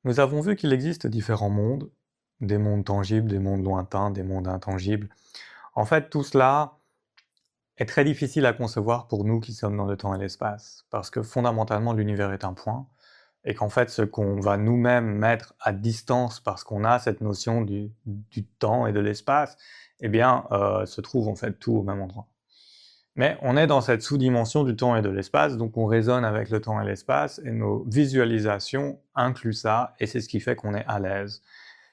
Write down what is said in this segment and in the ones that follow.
Nous avons vu qu'il existe différents mondes, des mondes tangibles, des mondes lointains, des mondes intangibles. En fait, tout cela est très difficile à concevoir pour nous qui sommes dans le temps et l'espace, parce que fondamentalement l'univers est un point, et qu'en fait ce qu'on va nous-mêmes mettre à distance parce qu'on a cette notion du temps et de l'espace, eh bien se trouve en fait tout au même endroit. Mais on est dans cette sous-dimension du temps et de l'espace, donc on raisonne avec le temps et l'espace, et nos visualisations incluent ça, et c'est ce qui fait qu'on est à l'aise.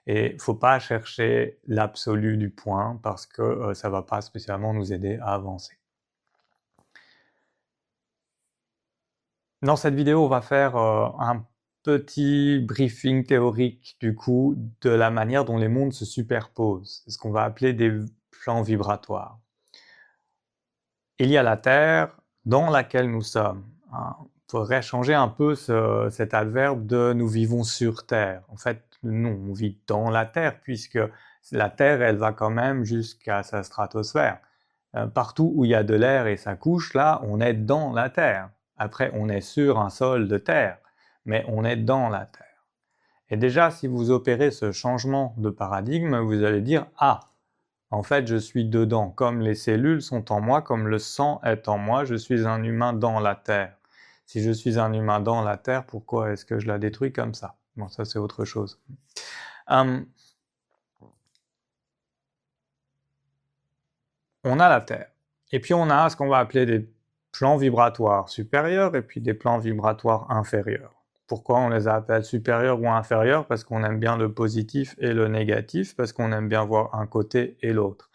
Et il ne faut pas chercher l'absolu du point, parce que ça ne va pas spécialement nous aider à avancer. Dans cette vidéo, on va faire un petit briefing théorique du coup de la manière dont les mondes se superposent, c'est ce qu'on va appeler des plans vibratoires. Il y a la Terre dans laquelle nous sommes. Il faudrait changer un peu cet adverbe de « nous vivons sur Terre ». En fait, non, on vit dans la Terre, puisque la Terre, elle va quand même jusqu'à sa stratosphère. Partout où il y a de l'air et ça couche, là, on est dans la Terre. Après, on est sur un sol de Terre, mais on est dans la Terre. Et déjà, si vous opérez ce changement de paradigme, vous allez dire « Ah, en fait, je suis dedans, comme les cellules sont en moi, comme le sang est en moi, je suis un humain dans la Terre. Si je suis un humain dans la Terre, pourquoi est-ce que je la détruis comme ça ?» Bon, ça c'est autre chose. On a la Terre, et puis on a ce qu'on va appeler des plans vibratoires supérieurs et puis des plans vibratoires inférieurs. Pourquoi on les appelle supérieurs ou inférieurs? Parce qu'on aime bien le positif et le négatif, parce qu'on aime bien voir un côté et l'autre.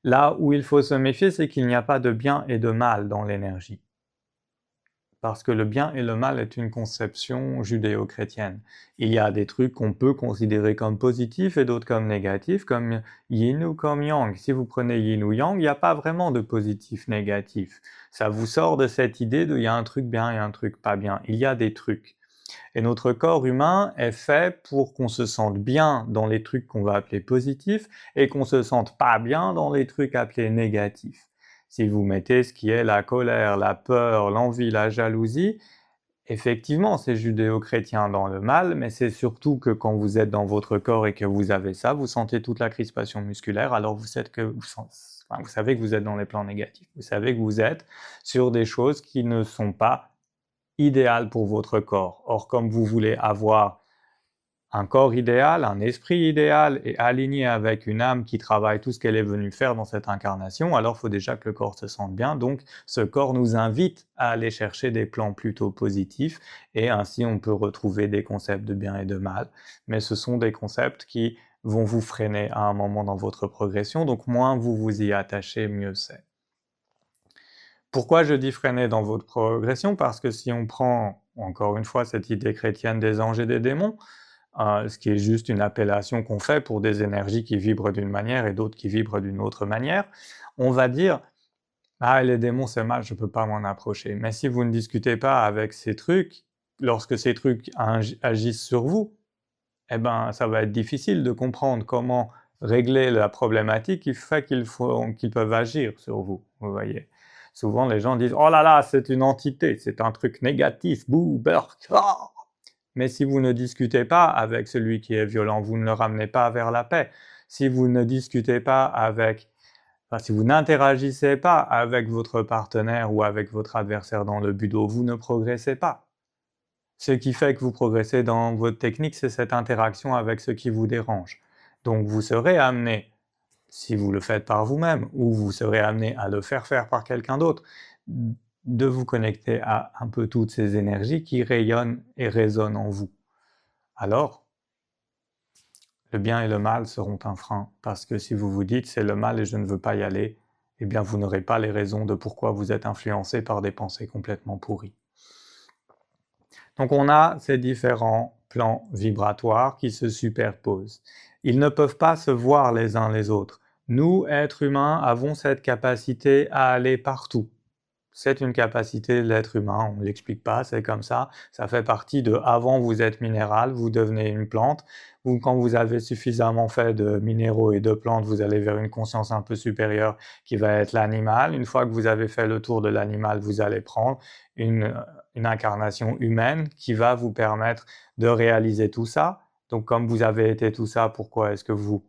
Là où il faut se méfier, c'est qu'il n'y a pas de bien et de mal dans l'énergie. Parce que le bien et le mal est une conception judéo-chrétienne. Il y a des trucs qu'on peut considérer comme positifs et d'autres comme négatifs, comme yin ou comme yang. Si vous prenez yin ou yang, il n'y a pas vraiment de positif-négatif. Ça vous sort de cette idée de il y a un truc bien et un truc pas bien. Il y a des trucs. Et notre corps humain est fait pour qu'on se sente bien dans les trucs qu'on va appeler positifs et qu'on se sente pas bien dans les trucs appelés négatifs. Si vous mettez ce qui est la colère, la peur, l'envie, la jalousie, effectivement c'est judéo-chrétien dans le mal, mais c'est surtout que quand vous êtes dans votre corps et que vous avez ça, vous sentez toute la crispation musculaire, alors vous savez que vous êtes dans les plans négatifs. Vous savez que vous êtes sur des choses qui ne sont pas idéal pour votre corps. Or, comme vous voulez avoir un corps idéal, un esprit idéal et aligné avec une âme qui travaille tout ce qu'elle est venue faire dans cette incarnation, alors il faut déjà que le corps se sente bien. Donc, ce corps nous invite à aller chercher des plans plutôt positifs et ainsi on peut retrouver des concepts de bien et de mal. Mais ce sont des concepts qui vont vous freiner à un moment dans votre progression, donc moins vous vous y attachez, mieux c'est. Pourquoi je dis freiner dans votre progression? Parce que si on prend, encore une fois, cette idée chrétienne des anges et des démons, ce qui est juste une appellation qu'on fait pour des énergies qui vibrent d'une manière et d'autres qui vibrent d'une autre manière, on va dire « Ah, les démons c'est mal, je ne peux pas m'en approcher ». Mais si vous ne discutez pas avec ces trucs, lorsque ces trucs agissent sur vous, eh ben ça va être difficile de comprendre comment régler la problématique qui fait qu'ils peuvent agir sur vous, vous voyez. Souvent les gens disent « Oh là là, c'est une entité, c'est un truc négatif, bouh, burk, ah !» Mais si vous ne discutez pas avec celui qui est violent, vous ne le ramenez pas vers la paix. Si vous ne discutez pas avec... Enfin, si vous n'interagissez pas avec votre partenaire ou avec votre adversaire dans le budo, vous ne progressez pas. Ce qui fait que vous progressez dans votre technique, c'est cette interaction avec ce qui vous dérange. Donc vous serez amené, si vous le faites par vous-même, ou vous serez amené à le faire par quelqu'un d'autre, de vous connecter à un peu toutes ces énergies qui rayonnent et résonnent en vous. Alors, le bien et le mal seront un frein, parce que si vous vous dites « c'est le mal et je ne veux pas y aller », eh bien vous n'aurez pas les raisons de pourquoi vous êtes influencé par des pensées complètement pourries. Donc on a ces différents plans vibratoires qui se superposent. Ils ne peuvent pas se voir les uns les autres. Nous, êtres humains, avons cette capacité à aller partout. c'est une capacité de l'être humain, on ne l'explique pas, c'est comme ça fait partie de avant vous êtes minéral, vous devenez une plante, ou quand vous avez suffisamment fait de minéraux et de plantes, vous allez vers une conscience un peu supérieure qui va être l'animal. Une fois que vous avez fait le tour de l'animal, vous allez prendre une incarnation humaine qui va vous permettre de réaliser tout ça. Donc comme vous avez été tout ça, pourquoi est-ce que vous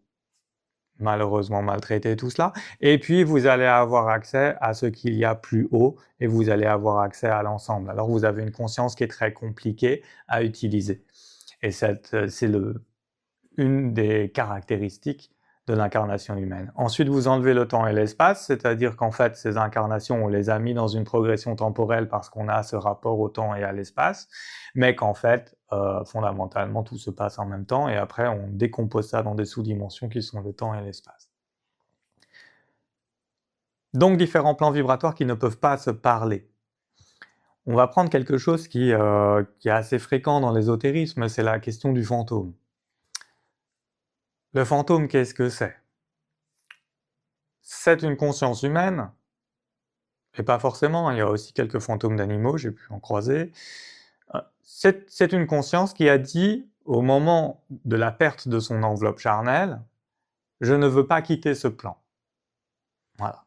malheureusement maltraitez tout cela? Et puis vous allez avoir accès à ce qu'il y a plus haut et vous allez avoir accès à l'ensemble. Alors vous avez une conscience qui est très compliquée à utiliser. Et c'est une des caractéristiques de l'incarnation humaine. Ensuite, vous enlevez le temps et l'espace, c'est-à-dire qu'en fait, ces incarnations, on les a mis dans une progression temporelle parce qu'on a ce rapport au temps et à l'espace, mais qu'en fait, fondamentalement, tout se passe en même temps, et après, on décompose ça dans des sous-dimensions qui sont le temps et l'espace. Donc, différents plans vibratoires qui ne peuvent pas se parler. On va prendre quelque chose qui est assez fréquent dans l'ésotérisme, c'est la question du fantôme. Le fantôme, qu'est-ce que c'est? C'est une conscience humaine, et pas forcément, il y a aussi quelques fantômes d'animaux, j'ai pu en croiser. C'est une conscience qui a dit, au moment de la perte de son enveloppe charnelle, je ne veux pas quitter ce plan. Voilà.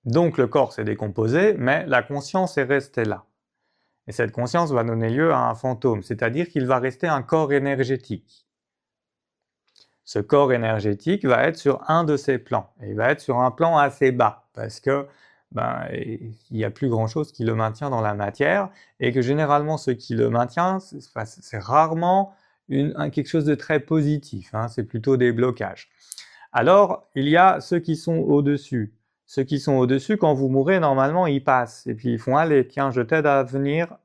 Donc le corps s'est décomposé, mais la conscience est restée là. Et cette conscience va donner lieu à un fantôme, c'est-à-dire qu'il va rester un corps énergétique. Ce corps énergétique va être sur un de ces plans, et il va être sur un plan assez bas, parce que il n'y a plus grand-chose qui le maintient dans la matière, et que généralement ce qui le maintient, c'est rarement quelque chose de très positif, hein, c'est plutôt des blocages. Alors, il y a ceux qui sont au-dessus. Ceux qui sont au-dessus, quand vous mourrez, normalement, ils passent, et puis ils font « Allez, tiens, je t'aide à venir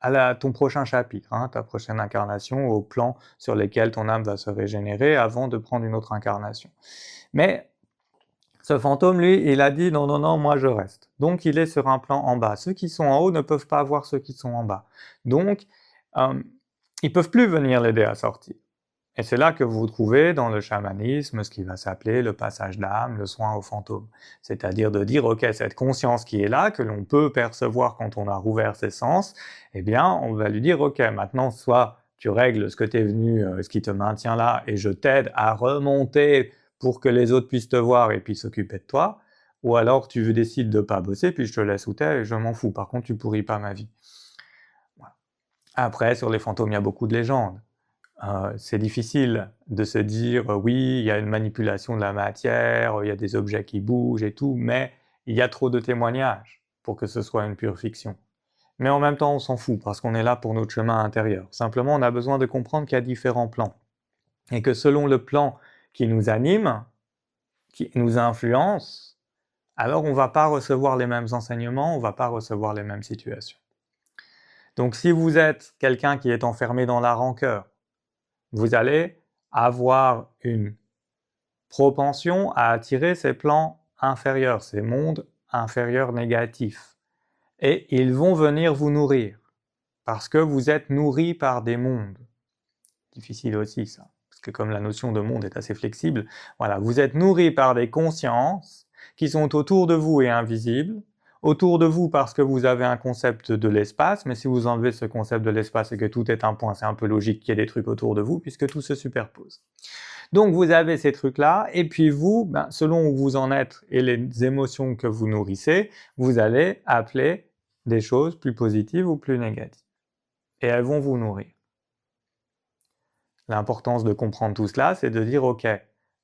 à ton prochain chapitre, hein, ta prochaine incarnation, au plan sur lesquels ton âme va se régénérer avant de prendre une autre incarnation. » Mais ce fantôme, lui, il a dit « Non, non, non, moi je reste. » Donc il est sur un plan en bas. Ceux qui sont en haut ne peuvent pas voir ceux qui sont en bas. Donc, ils ne peuvent plus venir l'aider à sortir. Et c'est là que vous trouvez dans le chamanisme ce qui va s'appeler le passage d'âme, le soin au fantôme. C'est-à-dire de dire, ok, cette conscience qui est là, que l'on peut percevoir quand on a rouvert ses sens, eh bien, on va lui dire, ok, maintenant, soit tu règles ce que tu es venu, ce qui te maintient là, et je t'aide à remonter pour que les autres puissent te voir et puis s'occuper de toi, ou alors tu décides de ne pas bosser, puis je te laisse où t'es et je m'en fous. Par contre, tu pourris pas ma vie. Voilà. Après, sur les fantômes, il y a beaucoup de légendes. C'est difficile de se dire oui, il y a une manipulation de la matière, il y a des objets qui bougent et tout, mais il y a trop de témoignages pour que ce soit une pure fiction. Mais en même temps, on s'en fout parce qu'on est là pour notre chemin intérieur. Simplement, on a besoin de comprendre qu'il y a différents plans et que selon le plan qui nous anime, qui nous influence, alors on ne va pas recevoir les mêmes enseignements, on ne va pas recevoir les mêmes situations. Donc si vous êtes quelqu'un qui est enfermé dans la rancœur, vous allez avoir une propension à attirer ces plans inférieurs, ces mondes inférieurs négatifs. Et ils vont venir vous nourrir, parce que vous êtes nourri par des mondes. Difficile aussi ça, parce que comme la notion de monde est assez flexible, voilà, vous êtes nourri par des consciences qui sont autour de vous et invisibles, autour de vous parce que vous avez un concept de l'espace, mais si vous enlevez ce concept de l'espace et que tout est un point, c'est un peu logique qu'il y ait des trucs autour de vous, puisque tout se superpose. Donc vous avez ces trucs-là, et puis vous, selon où vous en êtes et les émotions que vous nourrissez, vous allez appeler des choses plus positives ou plus négatives. Et elles vont vous nourrir. L'importance de comprendre tout cela, c'est de dire, ok,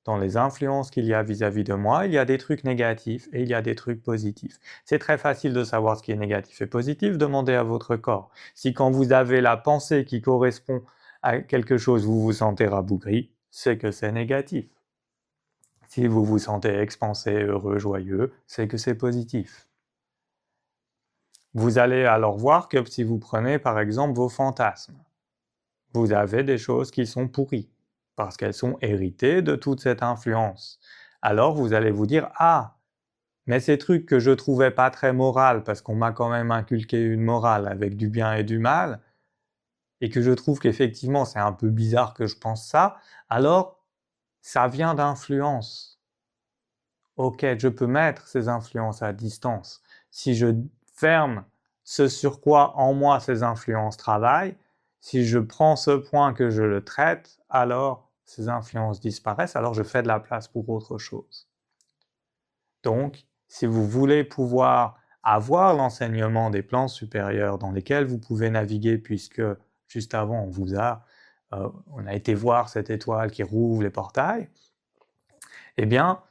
dans les influences qu'il y a vis-à-vis de moi, il y a des trucs négatifs et il y a des trucs positifs. C'est très facile de savoir ce qui est négatif et positif, demandez à votre corps. Si quand vous avez la pensée qui correspond à quelque chose, vous vous sentez rabougri, c'est que c'est négatif. Si vous vous sentez expansé, heureux, joyeux, c'est que c'est positif. Vous allez alors voir que si vous prenez par exemple vos fantasmes, vous avez des choses qui sont pourries, parce qu'elles sont héritées de toute cette influence. Alors vous allez vous dire, ah, mais ces trucs que je trouvais pas très moraux, parce qu'on m'a quand même inculqué une morale avec du bien et du mal, et que je trouve qu'effectivement c'est un peu bizarre que je pense ça, alors ça vient d'influence. Ok, je peux mettre ces influences à distance. Si je ferme ce sur quoi en moi ces influences travaillent, si je prends ce point que je le traite, alors ces influences disparaissent, alors je fais de la place pour autre chose. Donc, si vous voulez pouvoir avoir l'enseignement des plans supérieurs dans lesquels vous pouvez naviguer, puisque juste avant on a été voir cette étoile qui rouvre les portails, eh bien,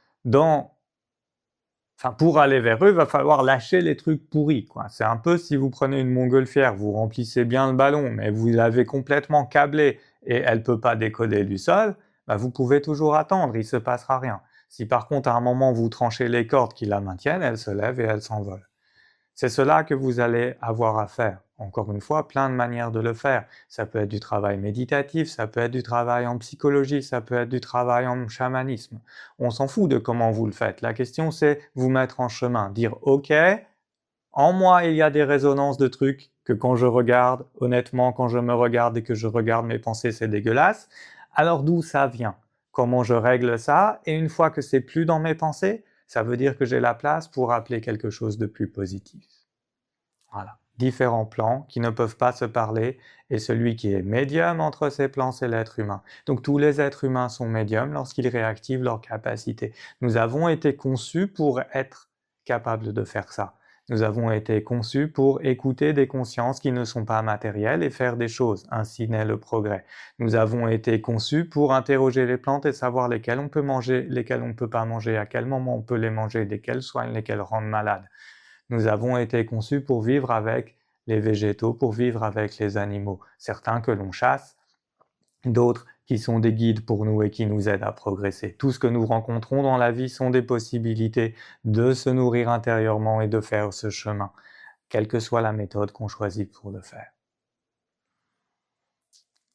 pour aller vers eux, il va falloir lâcher les trucs pourris, quoi. C'est un peu si vous prenez une montgolfière, vous remplissez bien le ballon, mais vous l'avez complètement câblée et elle ne peut pas décoller du sol, vous pouvez toujours attendre, il ne se passera rien. Si par contre à un moment vous tranchez les cordes qui la maintiennent, elle se lève et elle s'envole. C'est cela que vous allez avoir à faire. Encore une fois, plein de manières de le faire. Ça peut être du travail méditatif, ça peut être du travail en psychologie, ça peut être du travail en chamanisme. On s'en fout de comment vous le faites. La question c'est vous mettre en chemin, dire ok, en moi il y a des résonances de trucs que quand je regarde, honnêtement quand je me regarde et que je regarde mes pensées c'est dégueulasse. Alors d'où ça vient? Comment je règle ça? Et une fois que c'est plus dans mes pensées, ça veut dire que j'ai la place pour appeler quelque chose de plus positif. Voilà. Différents plans qui ne peuvent pas se parler, et celui qui est médium entre ces plans, c'est l'être humain. Donc tous les êtres humains sont médiums lorsqu'ils réactivent leurs capacités. Nous avons été conçus pour être capables de faire ça. Nous avons été conçus pour écouter des consciences qui ne sont pas matérielles et faire des choses, ainsi naît le progrès. Nous avons été conçus pour interroger les plantes et savoir lesquelles on peut manger, lesquelles on ne peut pas manger, à quel moment on peut les manger, lesquelles soignent, lesquelles rendent malades. Nous avons été conçus pour vivre avec les végétaux, pour vivre avec les animaux, certains que l'on chasse, d'autres qui sont des guides pour nous et qui nous aident à progresser. Tout ce que nous rencontrons dans la vie sont des possibilités de se nourrir intérieurement et de faire ce chemin, quelle que soit la méthode qu'on choisit pour le faire.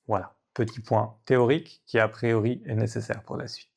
Voilà, petit point théorique qui a priori est nécessaire pour la suite.